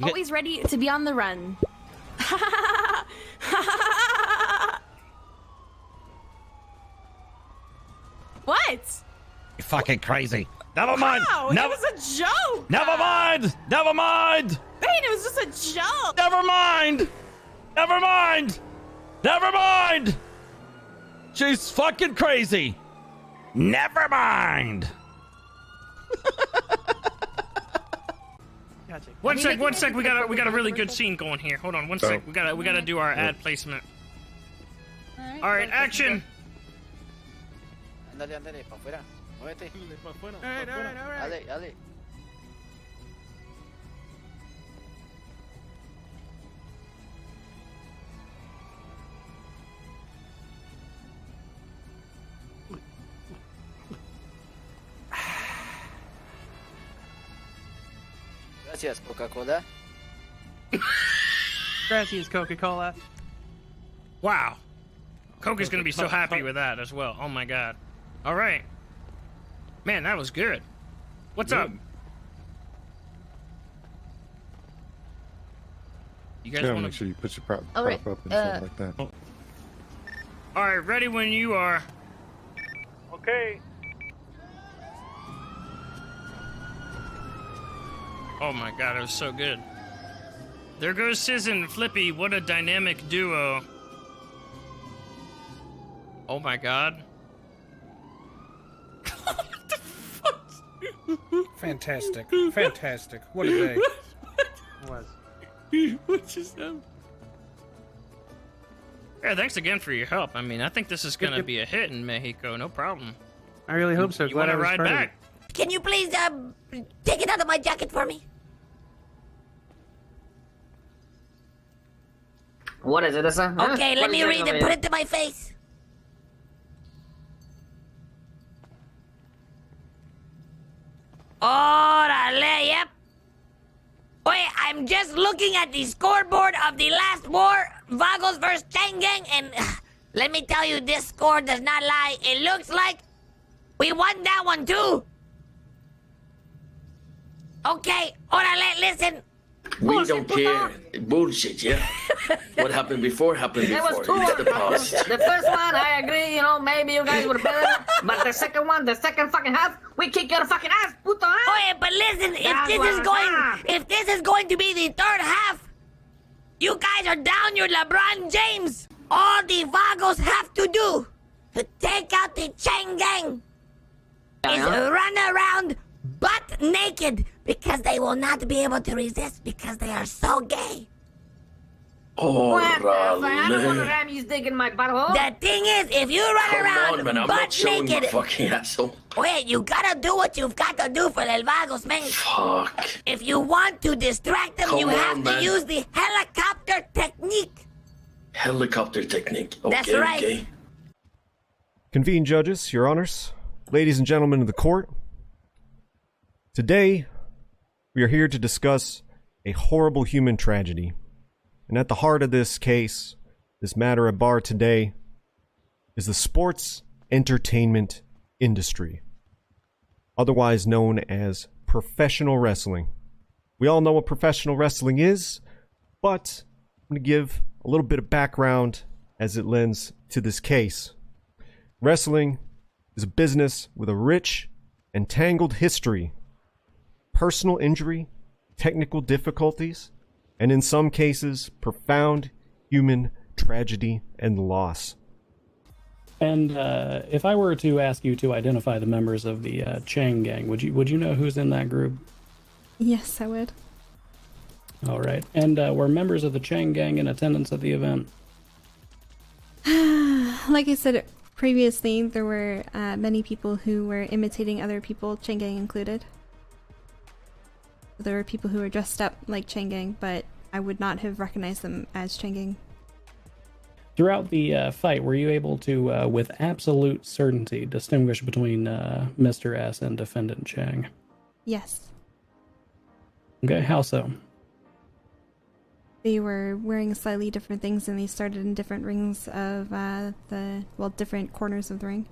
Always ready to be on the run. What? You're fucking crazy. Never mind. Wow, it was a joke. Never mind. Never mind. Wait, it was just a joke. Never mind. Never mind. Never mind. She's fucking crazy. Never mind. Gotcha. One sec. We got a really good scene going here. Hold on, one sec. We gotta do our ad placement. All right, action. Ándale, ándale, para afuera. Muévete. Alright. Dale, dale. Gracias, Coca-Cola. Gracias, Coca-Cola. Wow. Coke is gonna be so happy with that as well. Oh my god. All right. Man, that was good. What's up? You guys want to make sure you put your prop right, up and stuff like that. All right, ready when you are. Okay. Oh my god, it was so good. There goes Siz and Flippy. What a dynamic duo. Oh my god. What the fuck? Fantastic. Fantastic. What a day. Was. What just happened? Yeah, thanks again for your help. I mean, I think this is gonna be a hit in Mexico. No problem. I really hope so. You Glad want I to was ride part of back? Can you please, take it out of my jacket for me? What is it, Issa? Huh? Okay, let What me is read it. Put it to my face. Órale, yep. Wait, I'm just looking at the scoreboard of the last war, Vagos versus Chang Gang, and let me tell you, this score does not lie. It looks like we won that one too. Okay, órale, listen. We don't care. Bullshit, yeah. What happened before happened There was before. two. It's the past. The first one, I agree, you know, maybe you guys were better. But the second one, the second fucking half, we kick your fucking ass, puto, huh? Oh yeah, but listen, if this is going to be the third half, you guys are down your LeBron James. All the Vagos have to do to take out the Chang Gang is run around butt naked because they will not be able to resist because they are so gay. Oh, What the fuck? I don't want to ram you stick in my butthole. The thing is, if you run Come around on, man. I'm not butt showing my naked, fucking asshole. wait, you gotta do what you've got to do for the Vagos, man. Fuck. If you want to distract them, Come you on, have to man. use the helicopter technique. Helicopter technique. Okay, That's right. okay. Convened judges, your honors, ladies and gentlemen of the court. Today, we are here to discuss a horrible human tragedy. And at the heart of this case, this matter at bar today, is the sports entertainment industry, otherwise known as professional wrestling. We all know what professional wrestling is, but I'm going to give a little bit of background as it lends to this case. Wrestling is a business with a rich and tangled history, personal injury, technical difficulties, and in some cases, profound human tragedy and loss. And if I were to ask you to identify the members of the Chang Gang, would you know who's in that group? Yes, I would. All right. And were members of the Chang Gang in attendance at the event? Like I said previously, there were many people who were imitating other people, Chang Gang included. There were people who were dressed up like Chang Gang, but I would not have recognized them as Chang Gang. Throughout the fight, were you able to, with absolute certainty, distinguish between Mr. S and Defendant Chang? Yes. Okay, how so? They were wearing slightly different things, and they started in different rings of different corners of the ring.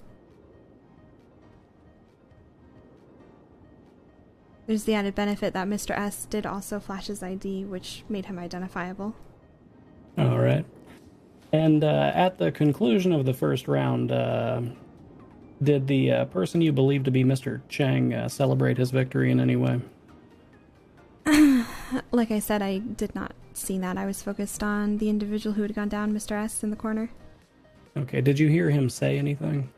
There's the added benefit that Mr. S did also flash his ID, which made him identifiable. All right. And at the conclusion of the first round, did the person you believe to be Mr. Chang celebrate his victory in any way? Like I said, I did not see that. I was focused on the individual who had gone down, Mr. S, in the corner. Okay, did you hear him say anything?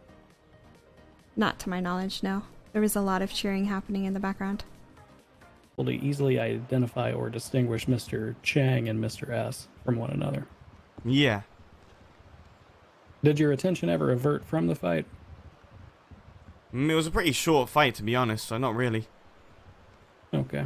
Not to my knowledge, no. There was a lot of cheering happening in the background. Able to easily identify or distinguish Mr. Chang and Mr. S from one another? Yeah. Did your attention ever avert from the fight? It was a pretty short fight, to be honest, so not really. Okay.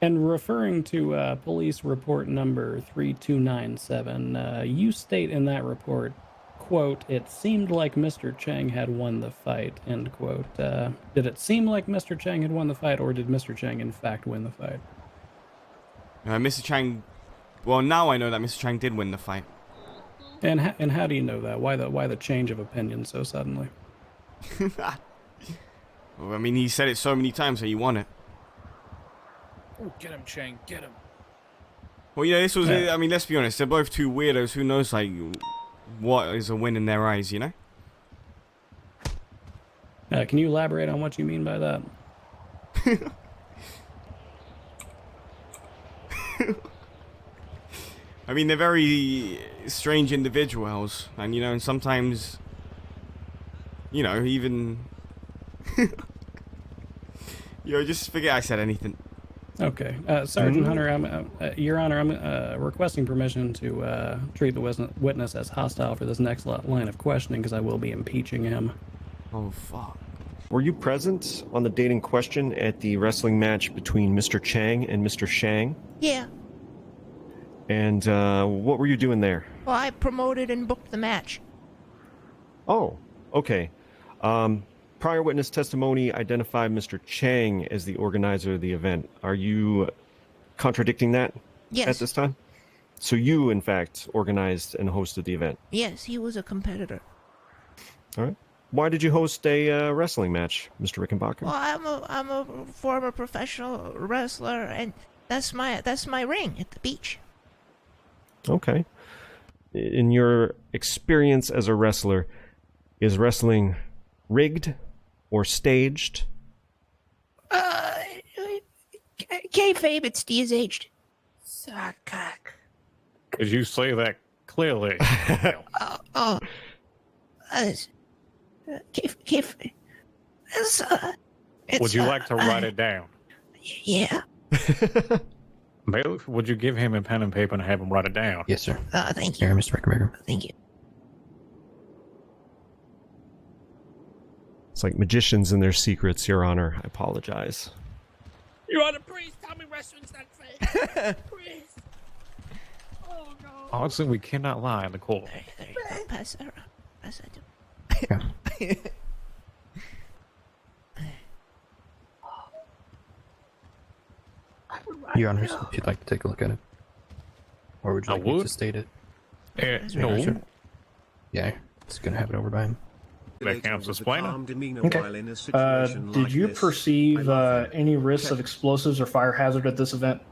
And referring to police report number 3297, you state in that report, quote, "It seemed like Mr. Chang had won the fight," end quote. Did it seem like Mr. Chang had won the fight, or did Mr. Chang in fact win the fight? Mr. Chang... Well, now I know that Mr. Chang did win the fight. And how do you know that? Why the change of opinion so suddenly? Well, I mean, he said it so many times that he won it. Oh, get him, Chang, get him. Well, yeah, this was... I mean, let's be honest. They're both two weirdos. Who knows, like, what is a win in their eyes, you know? Can you elaborate on what you mean by that? I mean, they're very strange individuals. And, you know, and sometimes... You know, even... Yo, just forget I said anything. Okay. Sergeant Hunter, Your Honor, I'm requesting permission to treat the witness as hostile for this next line of questioning, because I will be impeaching him. Oh, fuck. Were you present on the date in question at the wrestling match between Mr. Chang and Mr. Shang? Yeah. And what were you doing there? Well, I promoted and booked the match. Oh, okay. Prior witness testimony identified Mr. Chang as the organizer of the event. Are you contradicting that? Yes. At this time? So you, in fact, organized and hosted the event? Yes, he was a competitor. All right. Why did you host a wrestling match, Mr. Rickenbacker? Well, I'm a former professional wrestler, and that's my ring at the beach. Okay. In your experience as a wrestler, is wrestling rigged or staged? Kayfabe, it's de-aged. Could you say that clearly? Kayfabe. Would you like to write it down? Yeah. Bailiff, would you give him a pen and paper and have him write it down? Yes, sir. Thank you. Mr. Rickenbacker. Thank you. It's like magicians and their secrets, Your Honor. I apologize. Your Honor, please tell me wrestling's not fake. Please. Oh, no. Honestly, we cannot lie in the court. There you go. Pass that around. Pass that to Your Honor, if you'd like to take a look at it. Or would you like me to state it? No. Yeah, it's going to have it over by him. That counts as explainer. Okay. Did you perceive any risks of explosives or fire hazard at this event?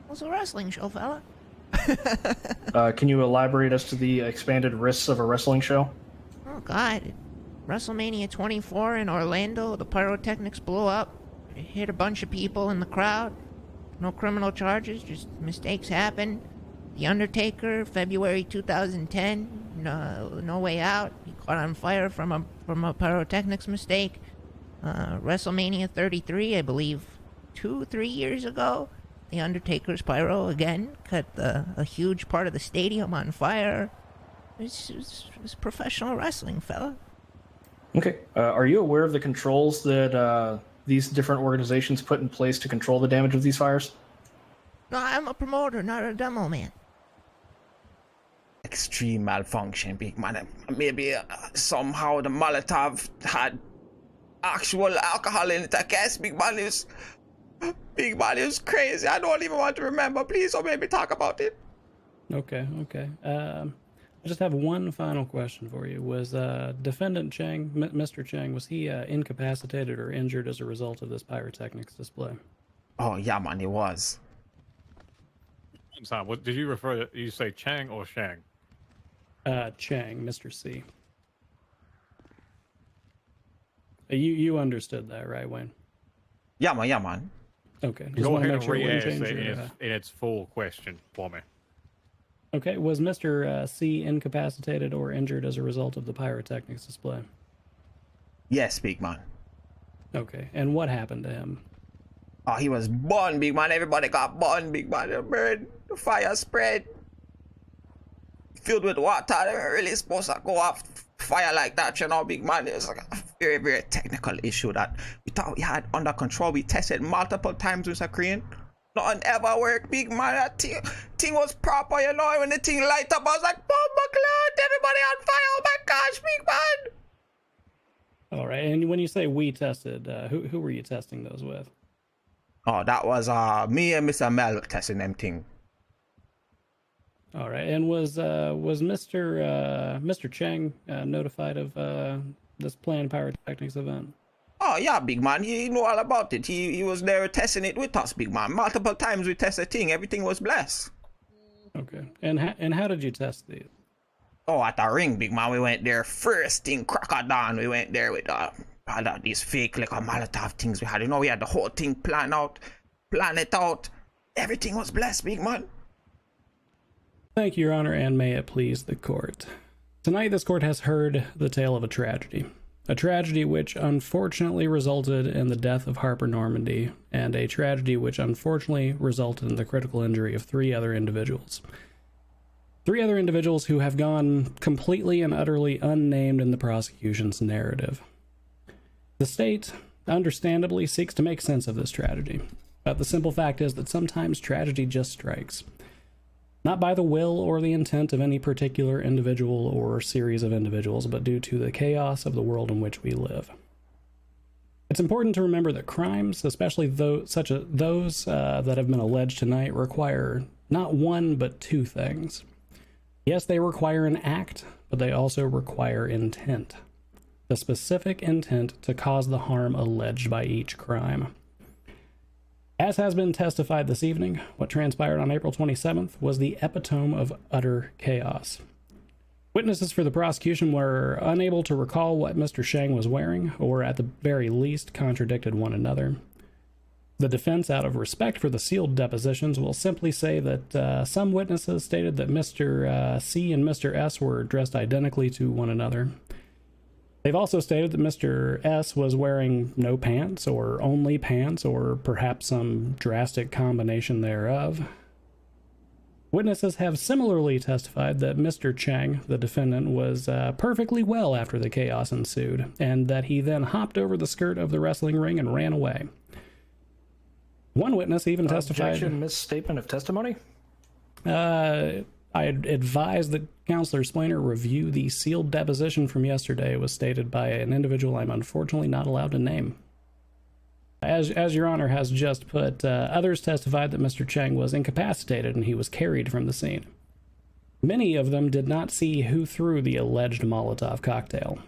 It was a wrestling show, fella. Can you elaborate as to the expanded risks of a wrestling show? Oh, God. WrestleMania 24 in Orlando, the pyrotechnics blew up. It hit a bunch of people in the crowd. No criminal charges, just mistakes happen. The Undertaker, February 2010, no way out. He caught on fire from a pyrotechnics mistake. WrestleMania 33, I believe, 2-3 years ago. The Undertaker's pyro again cut a huge part of the stadium on fire. It's professional wrestling, fella. Okay. Are you aware of the controls that these different organizations put in place to control the damage of these fires? No, I'm a promoter, not a demo man. Extreme malfunction, big man. Maybe somehow the Molotov had actual alcohol in it. I guess Big man is crazy. I don't even want to remember. Please don't make me talk about it. Okay. I just have one final question for you. Was defendant Chang, Mr. Chang, was he incapacitated or injured as a result of this pyrotechnics display? Oh yeah, man, he was. I'm sorry. What did you refer to? You say Chang or Shang? Chang, Mr. C. You understood that, right, Wayne? Yeah, man. Yeah, man. Okay. Go ahead and re-ask it in its full question for me. Okay. Was Mr. C incapacitated or injured as a result of the pyrotechnics display? Yes, big man. Okay. And what happened to him? Oh, he was burned, big man. Everybody got burned, big man. The bird, the fire spread. Filled with water. They weren't really supposed to go off fire like that, you know, big man. It was like a very, very technical issue that we thought we had under control. We tested multiple times with a crane. Nothing ever worked, big man. That thing was proper, you know. When the thing light up, I was like, oh my God, everybody on fire. Oh my gosh, big man. All right. And when you say we tested, who were you testing those with? Oh, that was me and Mr. Mel testing them thing. All right. And was Mr. Chang notified of this planned pyrotechnics event? Oh yeah, big man. He knew all about it. He was there testing it with us, big man. Multiple times we tested the thing. Everything was blessed. Okay. And how did you test these? Oh, at a ring, big man. We went there first thing, crack of dawn. We went there with these fake like Molotov things we had. You know, we had the whole thing plan it out. Everything was blessed, big man. Thank you, Your Honor, and may it please the court. Tonight, this court has heard the tale of a tragedy. A tragedy which unfortunately resulted in the death of Harper Normandy, and a tragedy which unfortunately resulted in the critical injury of three other individuals. Three other individuals who have gone completely and utterly unnamed in the prosecution's narrative. The state, understandably, seeks to make sense of this tragedy. But the simple fact is that sometimes tragedy just strikes. Not by the will or the intent of any particular individual or series of individuals, but due to the chaos of the world in which we live. It's important to remember that crimes, especially those that have been alleged tonight, require not one but two things. Yes, they require an act, but they also require intent. The specific intent to cause the harm alleged by each crime. As has been testified this evening, what transpired on April 27th was the epitome of utter chaos. Witnesses for the prosecution were unable to recall what Mr. Chang was wearing, or at the very least contradicted one another. The defense, out of respect for the sealed depositions, will simply say that some witnesses stated that Mr. C and Mr. S were dressed identically to one another. They've also stated that Mr. S was wearing no pants, or only pants, or perhaps some drastic combination thereof. Witnesses have similarly testified that Mr. Chang, the defendant, was perfectly well after the chaos ensued, and that he then hopped over the skirt of the wrestling ring and ran away. One witness even testified... Objection, misstatement of testimony? I advise that Counselor Splainer review the sealed deposition from yesterday. It was stated by an individual I'm unfortunately not allowed to name. As Your Honor has just put, others testified that Mr. Chang was incapacitated and he was carried from the scene. Many of them did not see who threw the alleged Molotov cocktail.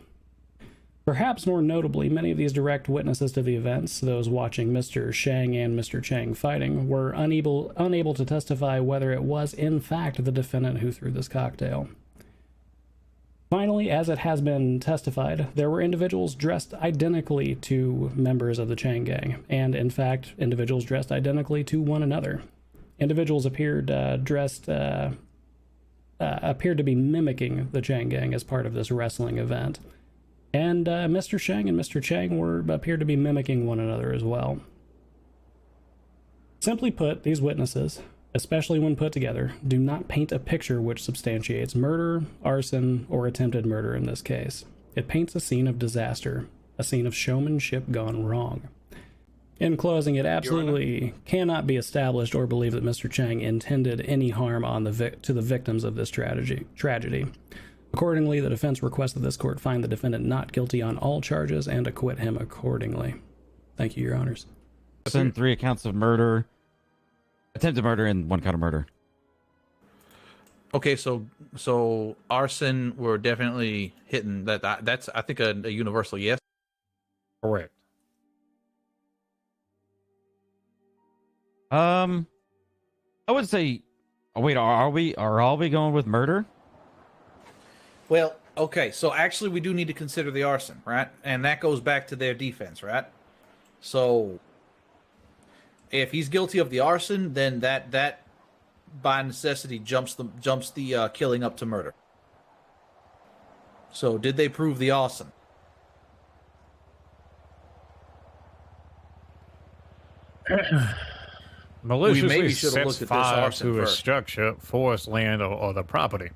Perhaps more notably, many of these direct witnesses to the events, those watching Mr. Shang and Mr. Chang fighting, were unable to testify whether it was in fact the defendant who threw this cocktail. Finally, as it has been testified, there were individuals dressed identically to members of the Chang Gang, and in fact, individuals dressed identically to one another. Individuals appeared to be mimicking the Chang Gang as part of this wrestling event. And Mr. Shang and Mr. Chang appeared to be mimicking one another as well. Simply put, these witnesses, especially when put together, do not paint a picture which substantiates murder, arson, or attempted murder in this case. It paints a scene of disaster, a scene of showmanship gone wrong. In closing, it absolutely cannot be established or believed that Mr. Chang intended any harm to the victims of this tragedy. Accordingly, the defense requests that this court find the defendant not guilty on all charges and acquit him accordingly. Thank you, Your Honors. 3 accounts of murder, attempted murder, and 1 count of murder. Okay, so arson, we're definitely hitting that. That's I think a universal yes. Correct. I would say. Oh, wait, are we going with murder? Well, okay, so actually we do need to consider the arson, right? And that goes back to their defense, right? So if he's guilty of the arson, then that by necessity jumps the killing up to murder. So did they prove the arson? Maliciously should have sets looked at this fire arson to a first. structure, forest, land, or the property.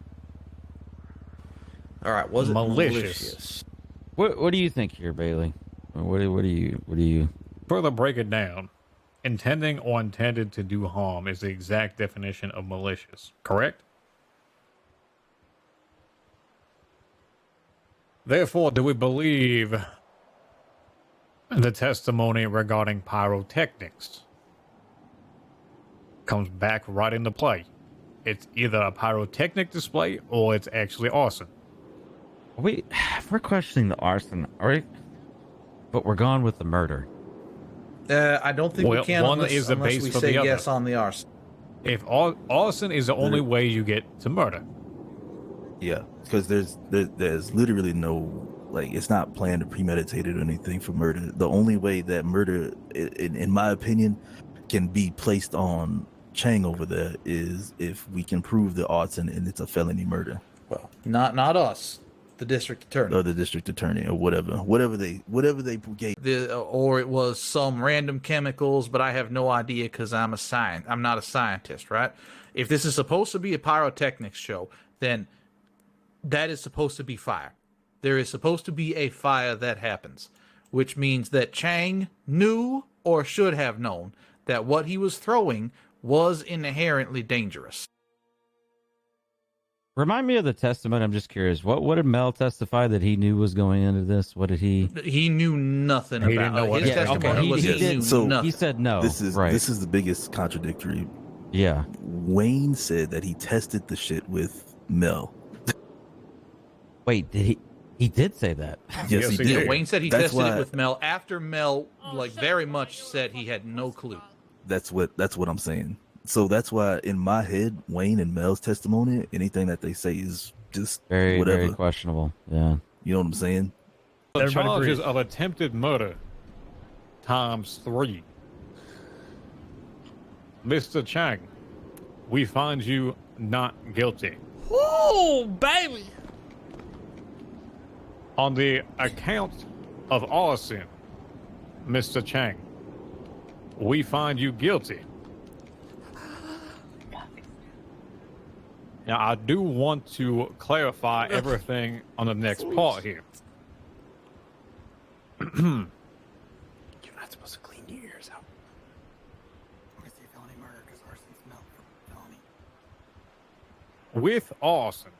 All right, was it malicious? What do you think here, Bailey? What do you? Further break it down. Intending or intended to do harm is the exact definition of malicious, correct? Therefore, do we believe the testimony regarding pyrotechnics? Comes back right into play. It's either a pyrotechnic display or it's actually arson. Wait, we're questioning the arson, all right? But we're gone with the murder. I don't think we can one unless, is the unless base we for say the other. yes on the arson. If arson is the only way you get to murder. Yeah, because there's literally no, like, it's not planned or premeditated or anything for murder. The only way that murder, in my opinion, can be placed on Chang over there is if we can prove the arson and it's a felony murder. Well, not us, the district attorney. Or the district attorney or whatever they gave. Or it was some random chemicals, but I have no idea because I'm not a scientist, right? If this is supposed to be a pyrotechnics show, then that is supposed to be fire. There is supposed to be a fire that happens, which means that Chang knew or should have known that what he was throwing was inherently dangerous. Remind me of the testimony. I'm just curious. What did Mel testify that he knew was going into this? What did he? He knew nothing He about didn't know it. what His it was. testimony Okay, was he he did- knew So nothing. He said no. This is the biggest contradictory. Yeah. Wayne said that he tested the shit with Mel. Wait, did he did say that? Yes, he did. Wayne said he That's tested it why- with Mel after Mel, very much said he had no clue. That's what I'm saying. So that's why in my head, Wayne and Mel's testimony, anything that they say is just Very, whatever. very questionable. Yeah. You know what I'm saying? The charges of attempted murder times 3. Mr. Chang, we find you not guilty. Ooh, baby. On the account of arson, Mr. Chang, we find you guilty. Now, I do want to clarify everything on the next part here. You're not supposed to clean your ears out. I'm gonna say felony murder because arson's not felony. With arson,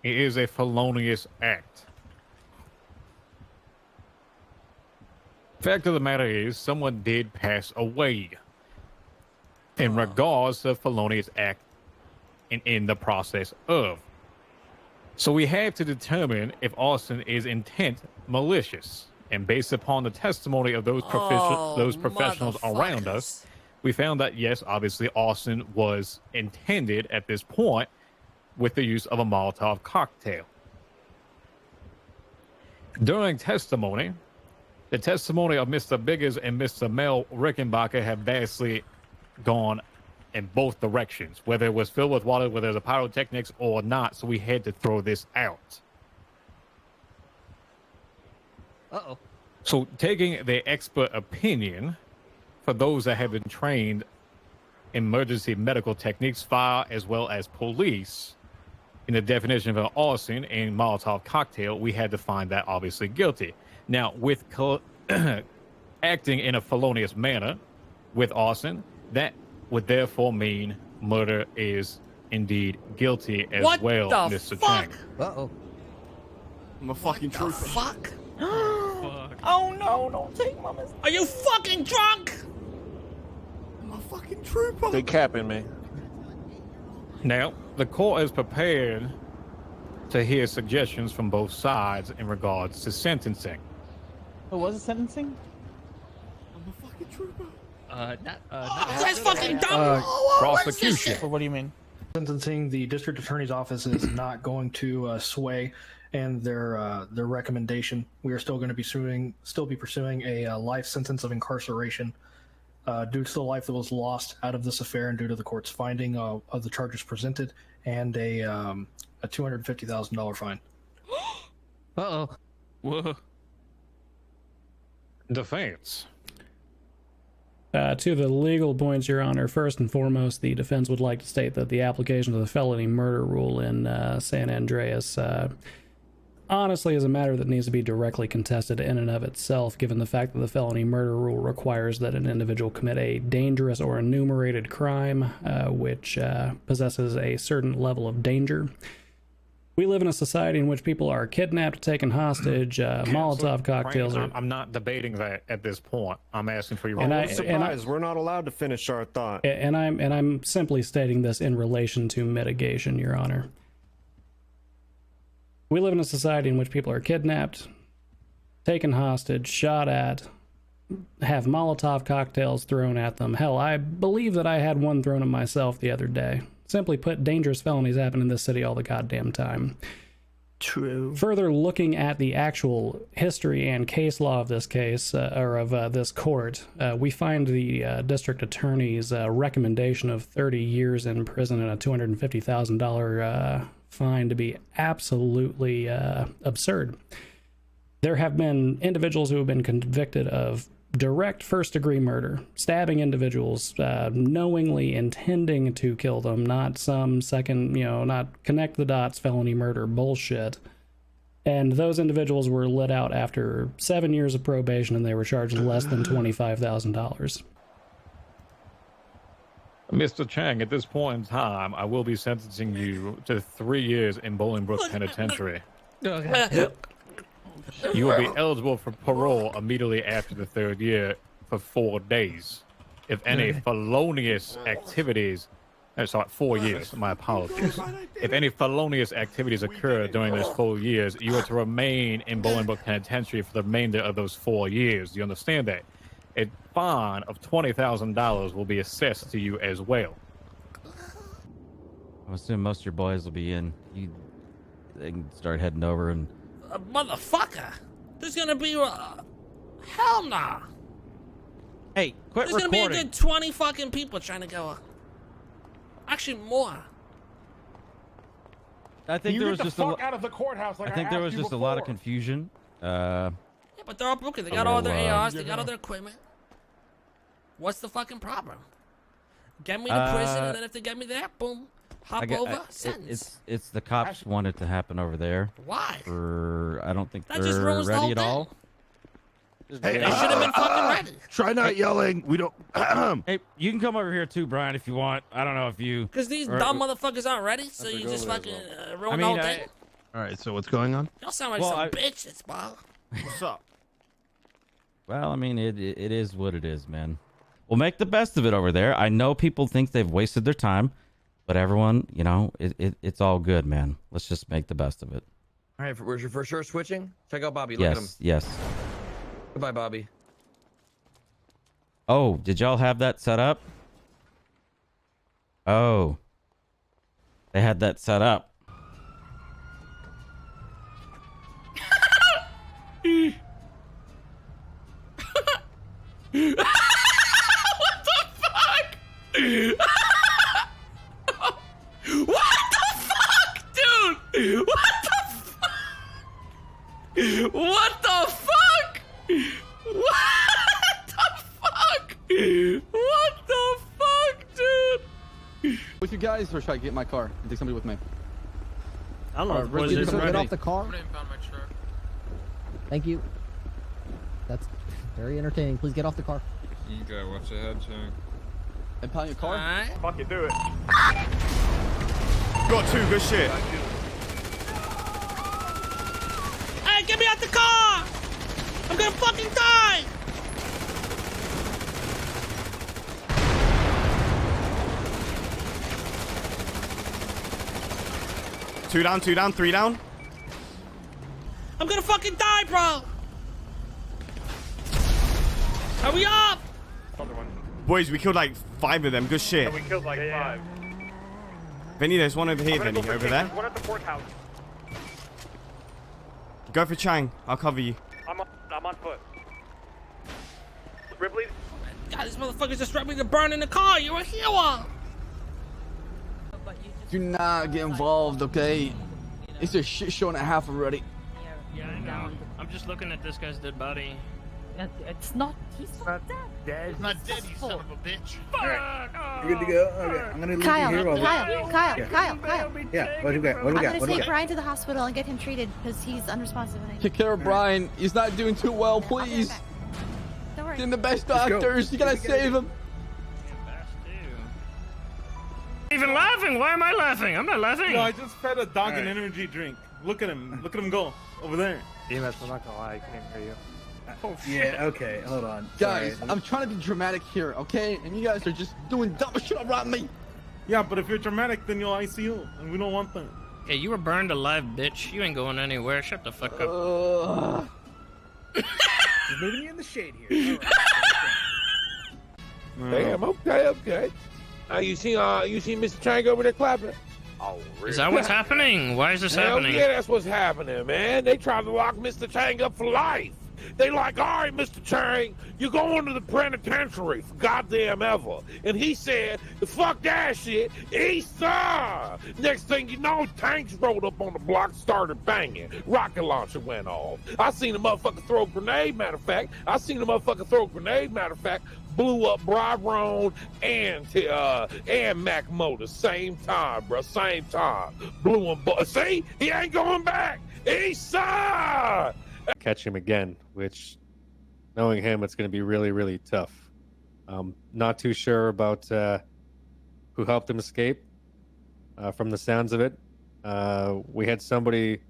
it is a felonious act. Fact of the matter is, someone did pass away in regards to felonious act in the process of. So we have to determine if arson is intent malicious. And based upon the testimony of those professionals around us, we found that yes, obviously arson was intended at this point with the use of a Molotov cocktail. During testimony, the testimony of Mr. Biggers and Mr. Mel Rickenbacker have vastly gone in both directions, whether it was filled with water, whether it was a pyrotechnics or not, so we had to throw this out. Uh-oh. So taking the expert opinion for those that have been trained in emergency medical techniques, fire as well as police, in the definition of an arson and Molotov cocktail, we had to find that obviously guilty. Now, with acting in a felonious manner with arson, that would therefore mean murder is indeed guilty as What well, the Mr. fuck? Chang. Uh-oh. I'm a fucking trooper. Fuck. Oh no, don't take my miss. Are you fucking drunk? I'm a fucking trooper. They capping me. Now, the court is prepared to hear suggestions from both sides in regards to sentencing. What was it, sentencing? I'm a fucking trooper. That's fucking dumb. Prosecution. What do you mean? Sentencing, the district attorney's office is not going to sway and their recommendation. We are still going to be pursuing a life sentence of incarceration due to the life that was lost out of this affair and due to the court's finding of the charges presented and a $250,000 fine. Uh-oh. Whoa. Defense. To the legal points, Your Honor, first and foremost, the defense would like to state that the application of the felony murder rule in San Andreas honestly is a matter that needs to be directly contested in and of itself, given the fact that the felony murder rule requires that an individual commit a dangerous or enumerated crime which possesses a certain level of danger. We live in a society in which people are kidnapped, taken hostage, Molotov cocktails. I'm not debating that at this point. I'm asking for your. We're not allowed to finish our thought. And I'm simply stating this in relation to mitigation, Your Honor. We live in a society in which people are kidnapped, taken hostage, shot at, have Molotov cocktails thrown at them. Hell, I believe that I had one thrown at myself the other day. Simply put, dangerous felonies happen in this city all the goddamn time. True. Further looking at the actual history and case law of this case, this court, we find the district attorney's recommendation of 30 years in prison and a $250,000 fine to be absolutely absurd. There have been individuals who have been convicted of direct first-degree murder, stabbing individuals, knowingly intending to kill them, not some second, not connect the dots felony murder bullshit. And those individuals were let out after 7 years of probation, and they were charged less than $25,000. Mr. Chang, at this point in time, I will be sentencing you to 3 years in Bolingbrook Penitentiary. Okay. You will be eligible for parole immediately after the 3rd year for 4 days. If any felonious activities, 4 years, my apologies. If any felonious activities occur during those 4 years, you are to remain in Bolingbrook Penitentiary for the remainder of those 4 years. Do you understand that? A fine of $20,000 will be assessed to you as well. I'm assuming most of your boys will be in. They can start heading over and. Motherfucker! There's gonna be hell nah. Hey, quit There's recording. gonna be a good 20 fucking people trying to go. Actually, more. I think there was just out of the courthouse. Like I think there was just a lot of confusion. Yeah, but they're all broken. They got all their ARs. They got all their equipment. What's the fucking problem? Get me to prison, and then if they get me there, boom. Hop over, sentence. It's the cops want it to happen over there. Why? I don't think That just they're ruins the ready whole at all. Hey, they should have been fucking ready. Try not yelling. We don't. Hey, you can come over here too, Brian, if you want. I don't know if you. Because these dumb motherfuckers aren't ready, so you just fucking ruin the whole thing. All right, so what's going on? Y'all sound like some bitches, Bob. What's up? Well, I mean, it is what it is, man. We'll make the best of it over there. I know people think they've wasted their time, but everyone, it's all good, man. Let's just make the best of it. All right, we're for sure switching. Check out Bobby. Look at him. Yes. Goodbye, Bobby. Oh, did y'all have that set up? Oh. They had that set up. What the fuck? What the fuck, dude? What the fuck? What the fuck? What the fuck? What the fuck, dude? With you guys, or should I get my car and take somebody with me? I don't know. Ricky, Get off the car. Thank you. That's very entertaining. Please get off the car. Okay, watch your head, Chang. Impound your car? Fuck it, do it. Got 2, good shit. Hey, get me out the car! I'm gonna fucking die! 2 down, 2 down, 3 down. I'm gonna fucking die, bro. Hurry up! Boys, we killed like 5 of them. Good shit. We killed like 5. Vinny, there's one over here, Vinny. Over there. One at the courthouse. Go for Chang. I'll cover you. I'm on foot. Ripley. God, these motherfuckers just threatened me to burn in the car. You're a hero. Do not get involved, okay? It's a shit show and a half already. Yeah, I know. I'm just looking at this guy's dead body. It's not. He's not dead. He's not dead, you son of a bitch. Fuck! You good to go? Okay, I'm gonna leave Kyle, you here. Kyle. Yeah, what do we got? What do we got? I'm gonna take Brian to the hospital and get him treated because he's unresponsive. Take care of Brian. He's not doing too well, please. Don't worry. Get him the best doctors. You gotta save him. Even laughing? Why am I laughing? I'm not laughing. No, I just fed a dog an energy drink. Look at him. Look at him go over there. Demas, I'm not gonna lie, I can't hear you. Oh, Yeah, okay, hold on. Guys, Sorry. I'm trying to be dramatic here, okay? And you guys are just doing dumb shit around me. Yeah, but if you're dramatic, then you'll ICU, and we don't want that. Hey, you were burned alive, bitch. You ain't going anywhere. Shut the fuck up. He's moving you in the shade here. Damn, okay. You see Mr. Chang over there clapping? Oh, really? Is that what's happening? Why is this Hell happening? Yeah, that's what's happening, man. They tried to lock Mr. Chang up for life. They like, all right, Mr. Chang, you're going to the penitentiary for goddamn ever. And he said, fuck that shit, Easter! Next thing you know, tanks rolled up on the block, started banging. Rocket launcher went off. I seen the motherfucker throw a grenade, matter of fact. Blew up Bryrone and Mac Motor, same time, bro, same time. Blew him, see? He ain't going back! Eastside! Catch him again, which, knowing him, it's going to be really, really tough. Not too sure about who helped him escape. From the sounds of it, we had somebody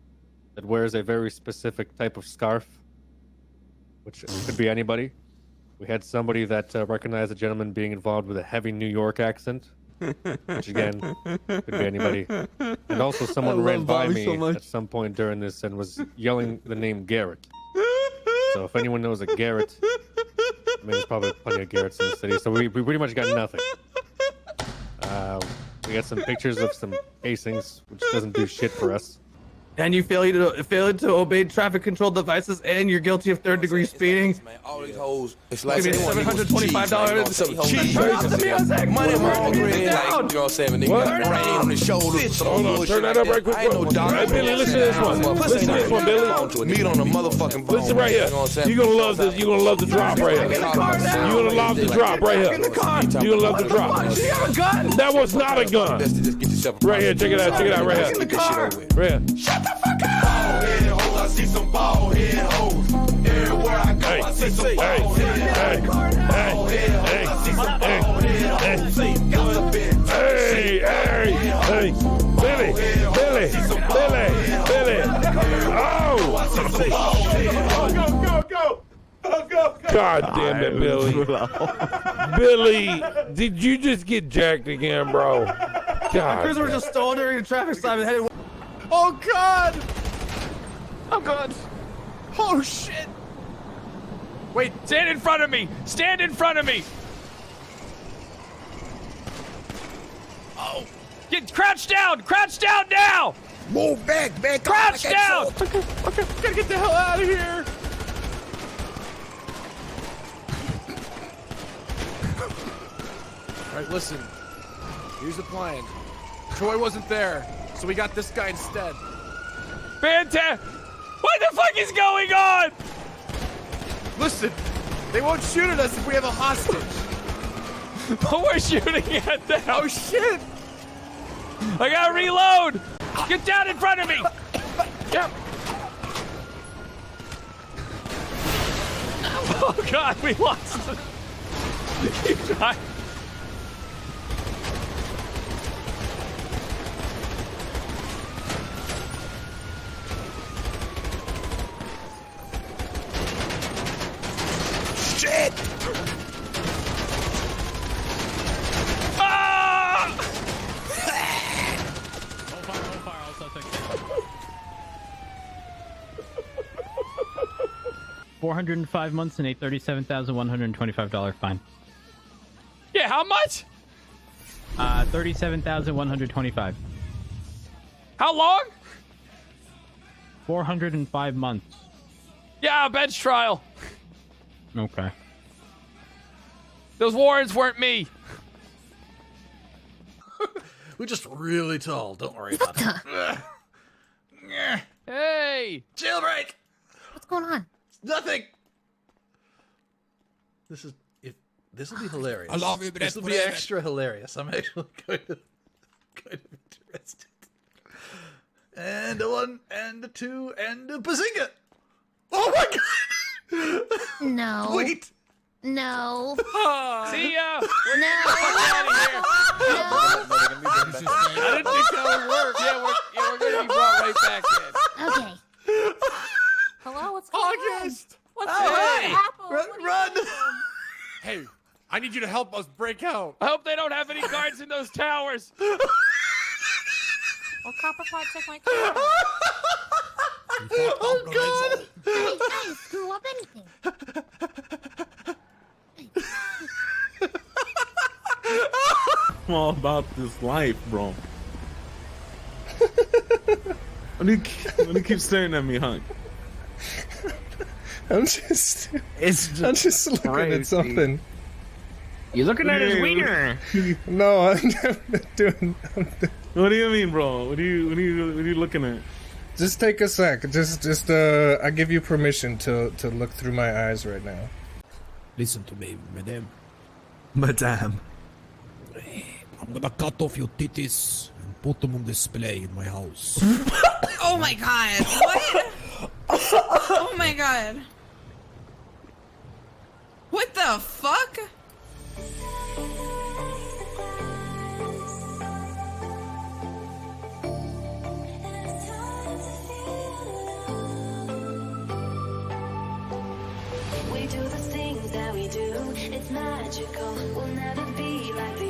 that wears a very specific type of scarf, which could be anybody. We had somebody that recognized a gentleman being involved with a heavy New York accent, which again could be anybody. And also someone ran by me at some point during this and was yelling the name Garrett. So if anyone knows a Garrett, I mean, there's probably plenty of Garretts in the city. So we pretty much got nothing. We got some pictures of some casings, which doesn't do shit for us. And you failed to obey traffic control devices, and you're guilty of third-degree speeding. All these hoes, it's like $725. Cheese. Turn off the music. Money Turn you it know down. what I'm saying? Nigga got rain on his shoulders. Hold on, turn that up right quick. I ain't no doctor. Hey, Billy, listen to this one. Listen to this one, Billy. Meat on the motherfucking bone. Listen right here. You're gonna love this. You're gonna love the drop right here. You're gonna love the drop right here. You're gonna love the drop. Do you have a gun? That was not a gun. Right here, check it out. Check it out right here. Right here. Shut the fuck up. I see some bald head hoes. Everywhere I go, I see some bald head hoes. Hey, Billy. Oh! God damn it, Billy. Billy, did you just get jacked again, bro? God. Cruiser was just stolen during a traffic stop and headed. Oh God! Oh God! Oh shit! Wait, stand in front of me! Stand in front of me! Oh! Get crouch down! Crouch down now! Move back! Crouch down! Okay, gotta get the hell out of here! Alright, listen. Here's the plan. Troy wasn't there, so we got this guy instead. Fantastic! What the fuck is going on? Listen, they won't shoot at us if we have a hostage. But we're shooting at them. Oh shit! I gotta reload! Get down in front of me! Yep. Oh God, we lost it. Keep trying. Shit! Ah! 405 months and a $37,125 fine. Yeah, how much? 37,125. How long? 405 months. Yeah, bench trial. Okay. Those warrants weren't me. We're just really tall. Don't worry about it. Hey! Jailbreak! What's going on? Nothing! This will be hilarious. I love you, This will be extra hilarious. I'm actually kind of interested. And a 1, and a 2, and a bazinga! Oh my god! No. Wait! No. See ya! No. I didn't think that would work. Yeah, we're gonna be brought right back in. Okay. Hello, what's going on? What's Hey! Run! Hey, I need you to help us break out. I hope they don't have any guards in those towers. Well, Copper Pot took my car. Oh god! I didn't screw up anything. I'm all about this life, bro. Why do you keep staring at me, Hunk? I'm just looking at something. You looking at his wiener? No, I'm not doing. What do you mean, bro? What are you looking at? Just take a sec. Just I give you permission to look through my eyes right now. Listen to me, madame. Madame. I'm gonna cut off your titties and put them on display in my house. Oh my god. What? Oh my god. What the fuck? We do the things that we do. It's magical. We'll never be like the